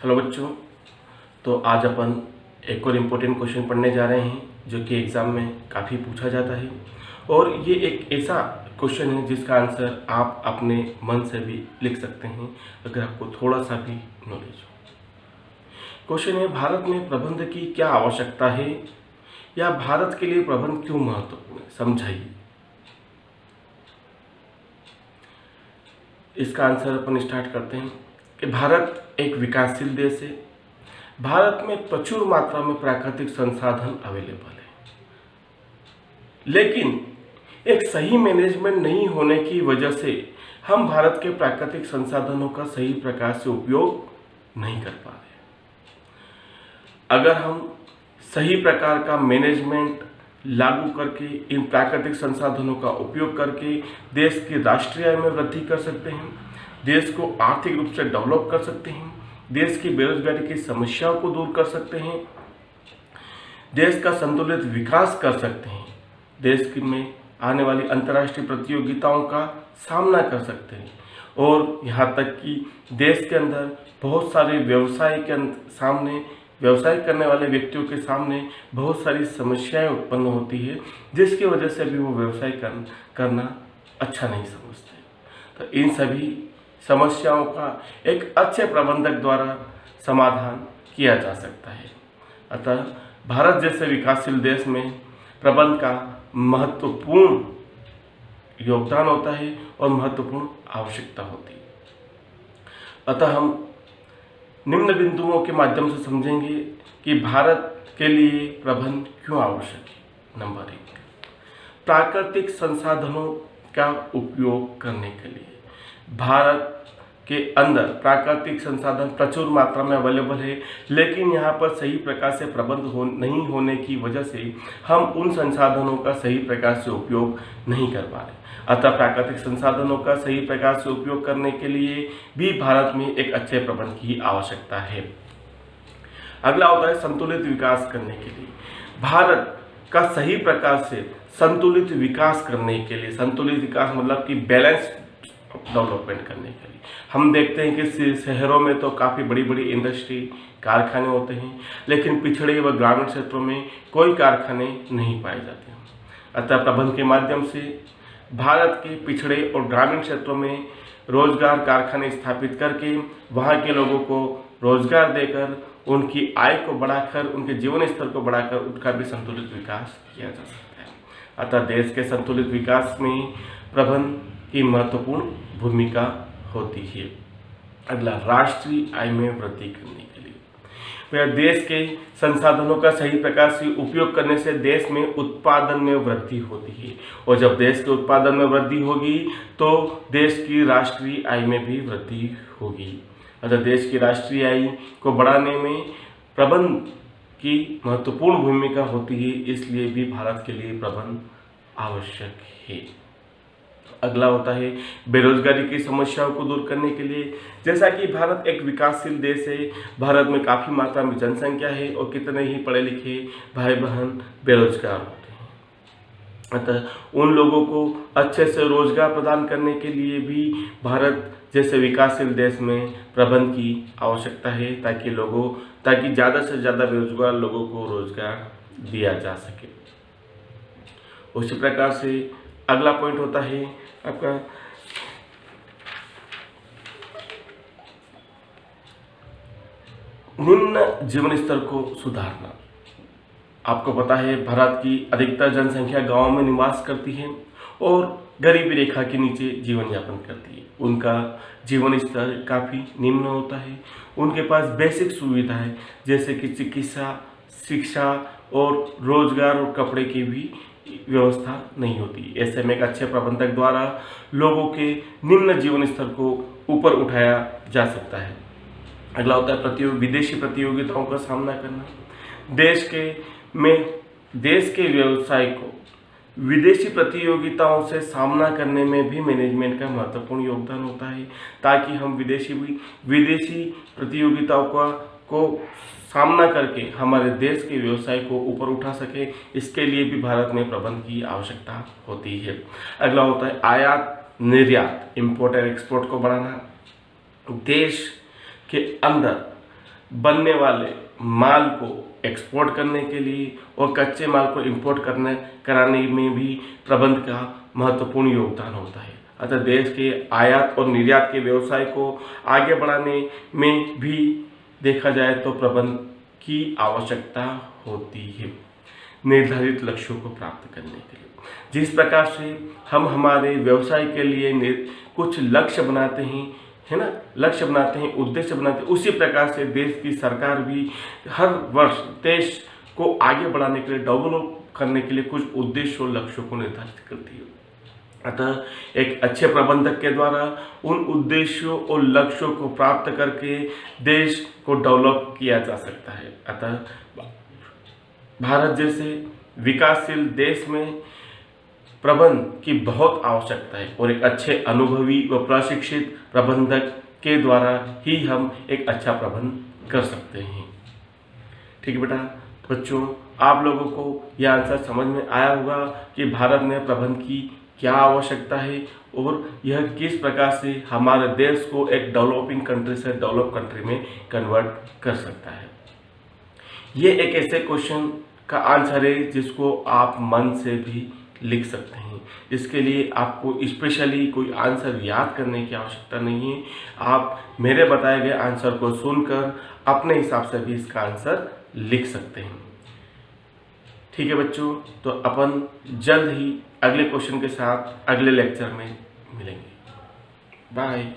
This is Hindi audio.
हेलो बच्चों। तो आज अपन एक और इम्पोर्टेंट क्वेश्चन पढ़ने जा रहे हैं जो कि एग्ज़ाम में काफ़ी पूछा जाता है और ये एक ऐसा क्वेश्चन है जिसका आंसर आप अपने मन से भी लिख सकते हैं अगर आपको थोड़ा सा भी नॉलेज हो। क्वेश्चन है, भारत में प्रबंध की क्या आवश्यकता है या भारत के लिए प्रबंध क्यों महत्वपूर्ण है, समझाइए। इसका आंसर अपन स्टार्ट करते हैं कि भारत एक विकासशील देश है। भारत में प्रचुर मात्रा में प्राकृतिक संसाधन अवेलेबल है, लेकिन एक सही मैनेजमेंट नहीं होने की वजह से हम भारत के प्राकृतिक संसाधनों का सही प्रकार से उपयोग नहीं कर पा रहे। अगर हम सही प्रकार का मैनेजमेंट लागू करके इन प्राकृतिक संसाधनों का उपयोग करके देश की राष्ट्रीय आय में वृद्धि कर सकते हैं, देश को आर्थिक रूप से डेवलप कर सकते हैं, देश की बेरोजगारी की समस्याओं को दूर कर सकते हैं, देश का संतुलित विकास कर सकते हैं, देश में आने वाली अंतर्राष्ट्रीय प्रतियोगिताओं का सामना कर सकते हैं और यहाँ तक कि देश के अंदर बहुत सारे व्यवसाय करने वाले व्यक्तियों के सामने बहुत सारी समस्याएं उत्पन्न होती है जिसकी वजह से भी वो व्यवसाय करना अच्छा नहीं समझते। तो इन सभी समस्याओं का एक अच्छे प्रबंधक द्वारा समाधान किया जा सकता है। अतः भारत जैसे विकासशील देश में प्रबंध का महत्वपूर्ण योगदान होता है और महत्वपूर्ण आवश्यकता होती है। अतः हम निम्न बिंदुओं के माध्यम से समझेंगे कि भारत के लिए प्रबंध क्यों आवश्यक है। नंबर 1, प्राकृतिक संसाधनों का उपयोग करने के लिए भारत के अंदर प्राकृतिक संसाधन प्रचुर मात्रा में अवेलेबल है, लेकिन यहाँ पर सही प्रकार से प्रबंध नहीं होने की वजह से हम उन संसाधनों का सही प्रकार से उपयोग नहीं कर पा रहे। अतः प्राकृतिक संसाधनों का सही प्रकार से उपयोग करने के लिए भी भारत में एक अच्छे प्रबंध की आवश्यकता है। अगला होता है संतुलित विकास करने के लिए भारत का सही प्रकार से संतुलित विकास करने के लिए, संतुलित विकास मतलब कि बैलेंस डेवलपमेंट करने के लिए हम देखते हैं कि शहरों में तो काफ़ी बड़ी बड़ी इंडस्ट्री कारखाने होते हैं, लेकिन पिछड़े व ग्रामीण क्षेत्रों में कोई कारखाने नहीं पाए जाते हैं। अतः प्रबंध के माध्यम से भारत के पिछड़े और ग्रामीण क्षेत्रों में रोजगार कारखाने स्थापित करके वहाँ के लोगों को रोजगार देकर उनकी आय को बढ़ाकर उनके जीवन स्तर को बढ़ाकर उनका भी संतुलित विकास किया जा सकता है। अतः देश के संतुलित विकास में प्रबंध की महत्वपूर्ण भूमिका होती है। अगला, राष्ट्रीय आय में वृद्धि करने के लिए वह देश के संसाधनों का सही प्रकार से उपयोग करने से देश में उत्पादन में वृद्धि होती है और जब देश के उत्पादन में वृद्धि होगी तो देश की राष्ट्रीय आय में भी वृद्धि होगी। अतः देश की राष्ट्रीय आय को बढ़ाने में प्रबंध की महत्वपूर्ण भूमिका होती है, इसलिए भी भारत के लिए प्रबंध आवश्यक है। अगला होता है बेरोजगारी की समस्याओं को दूर करने के लिए। जैसा कि भारत एक विकासशील देश है, भारत में काफ़ी मात्रा में जनसंख्या है और कितने ही पढ़े लिखे भाई बहन बेरोजगार होते हैं। अतः उन लोगों को अच्छे से रोजगार प्रदान करने के लिए भी भारत जैसे विकासशील देश में प्रबंध की आवश्यकता है ताकि ज़्यादा से ज़्यादा बेरोजगार लोगों को रोजगार दिया जा सके। उसी प्रकार से अगला पॉइंट होता है आपका निम्न जीवन स्तर को सुधारना। आपको पता है भारत की अधिकतर जनसंख्या गांवों में निवास करती है और गरीबी रेखा के नीचे जीवन यापन करती है। उनका जीवन स्तर काफ़ी निम्न होता है, उनके पास बेसिक सुविधाएं जैसे कि चिकित्सा, शिक्षा और रोजगार और कपड़े की भी व्यवस्था नहीं होती। ऐसे में एक अच्छे प्रबंधक द्वारा लोगों के निम्न जीवन स्तर को ऊपर उठाया जा सकता है। अगला होता है विदेशी प्रतियोगिताओं का सामना करना। देश के व्यवसाय को विदेशी प्रतियोगिताओं से सामना करने में भी मैनेजमेंट का महत्वपूर्ण योगदान होता है ताकि हम विदेशी प्रतियोगिताओं को सामना करके हमारे देश के व्यवसाय को ऊपर उठा सके। इसके लिए भी भारत में प्रबंध की आवश्यकता होती है। अगला होता है आयात निर्यात, इंपोर्ट और एक्सपोर्ट को बढ़ाना। देश के अंदर बनने वाले माल को एक्सपोर्ट करने के लिए और कच्चे माल को इंपोर्ट कराने में भी प्रबंध का महत्वपूर्ण योगदान होता है। अतः देश के आयात और निर्यात के व्यवसाय को आगे बढ़ाने में भी देखा जाए तो प्रबंध की आवश्यकता होती है निर्धारित लक्ष्यों को प्राप्त करने के लिए। जिस प्रकार से हम हमारे व्यवसाय के लिए कुछ लक्ष्य बनाते हैं, है ना, लक्ष्य बनाते हैं, उद्देश्य बनाते हैं, उसी प्रकार से देश की सरकार भी हर वर्ष देश को आगे बढ़ाने के लिए, डेवलप करने के लिए कुछ उद्देश्य और लक्ष्यों को निर्धारित करती है। अतः एक अच्छे प्रबंधक के द्वारा उन उद्देश्यों और लक्ष्यों को प्राप्त करके देश को डेवलप किया जा सकता है। अतः भारत जैसे विकासशील देश में प्रबंध की बहुत आवश्यकता है और एक अच्छे अनुभवी व प्रशिक्षित प्रबंधक के द्वारा ही हम एक अच्छा प्रबंध कर सकते हैं। ठीक है बेटा, बच्चों आप लोगों को यह आंसर समझ में आया होगा कि भारत में प्रबंध की क्या आवश्यकता है और यह किस प्रकार से हमारे देश को एक डेवलपिंग कंट्री से डेवलप कंट्री में कन्वर्ट कर सकता है। ये एक ऐसे क्वेश्चन का आंसर है जिसको आप मन से भी लिख सकते हैं। इसके लिए आपको स्पेशली कोई आंसर याद करने की आवश्यकता नहीं है। आप मेरे बताए गए आंसर को सुनकर अपने हिसाब से भी इसका आंसर लिख सकते हैं। ठीक है बच्चों, तो अपन जल्द ही अगले क्वेश्चन के साथ अगले लेक्चर में मिलेंगे। बाय।